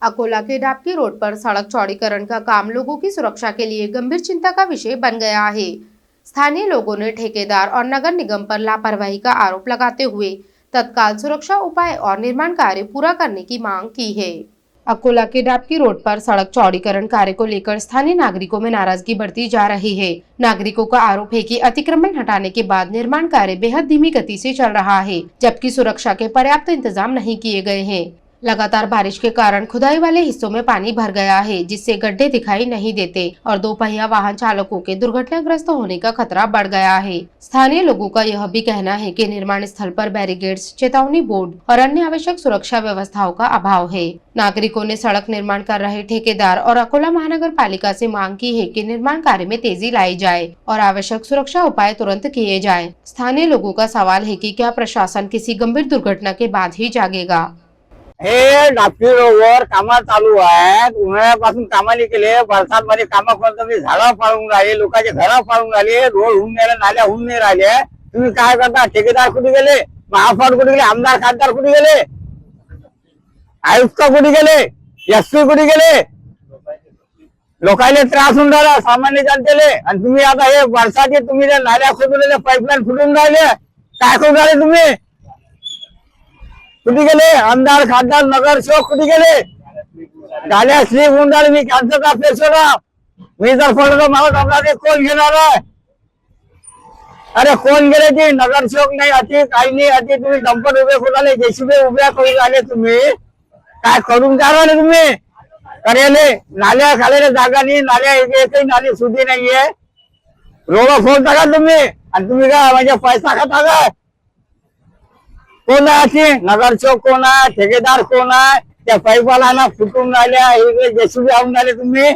अकोला के Dabki road पर सड़क चौड़ीकरण का काम लोगों की सुरक्षा के लिए गंभीर चिंता का विषय बन गया है। स्थानीय लोगों ने ठेकेदार और नगर निगम पर लापरवाही का आरोप लगाते हुए तत्काल सुरक्षा उपाय और निर्माण कार्य पूरा करने की मांग की है। अकोला के डाबकी रोड पर सड़क चौड़ीकरण कार्य को लेकर स्थानीय नागरिकों में नाराजगी बढ़ती जा रही है। नागरिकों का आरोप है कि अतिक्रमण हटाने के बाद निर्माण कार्य बेहद धीमी गति से चल रहा है, जबकि सुरक्षा के पर्याप्त इंतजाम नहीं किए गए हैं। लगातार बारिश के कारण खुदाई वाले हिस्सों में पानी भर गया है, जिससे गड्ढे दिखाई नहीं देते और दोपहिया वाहन चालकों के दुर्घटनाग्रस्त होने का खतरा बढ़ गया है। स्थानीय लोगों का यह भी कहना है कि निर्माण स्थल पर बैरिकेड्स, चेतावनी बोर्ड और अन्य आवश्यक सुरक्षा व्यवस्थाओं का अभाव है। नागरिकों ने सड़क निर्माण कर रहे ठेकेदार और अकोला महानगर पालिका से मांग की है कि निर्माण कार्य में तेजी लाई जाए और आवश्यक सुरक्षा उपाय तुरंत किए जाएं। स्थानीय लोगों का सवाल है कि क्या प्रशासन किसी गंभीर दुर्घटना के बाद ही जागेगा। हे डाबकी रोडवर कामा चालू आहेत। उन्हाळ्यापासून कामाने केले, बरसात मध्ये कामा करत तुम्ही झाडं फाळून राहिले, लोकांचे घरं फाळून राहिले, रोड होऊन गेले, नाल्या होऊन नाही राहिले। तुम्ही काय करता? ठेकेदार कुठे गेले? महापौर कुठे गेले? आमदार खासदार कुठे गेले? आयुक्त कुठे गेले? एसपी कुठे गेले? लोकांना त्रास होऊन राहिला सामान्य जनतेले। आणि तुम्ही आता हे बरसाती तुम्ही नाल्या खोदलेले, पाईपलाईन फुटून राहिले, काय करून राहिले तुम्ही? कुठे गेले? आमदार खासदार नगरसेवक कुठे गेले? गाड्या स्लीप होऊन राहिले। मी कॅन्सरचा पेशंट आहे, मी जर पडलो मला जमला कोण घेणार आहे? अरे कोण गेले? ती नगरसेवक नाही अति काही नाही अति तुम्ही डंपर उभे करून आले, जेसीबी उभ्या करून आले, तुम्ही काय करून काय राहिले तुम्ही? करेले नाल्या खालेल्या जागा नाही, नाल्या एकही नाली सुधी नाहीये, रोड फोडता का तुम्ही? आणि तुम्ही काय म्हणजे पैसा खाता का? कोण आहे? नगरसेवक कोण आहे? ठेकेदार कोण आहे? त्या पाईपवाला फुटून राहिल्या, जेसीबी आणून राहिले तुम्ही।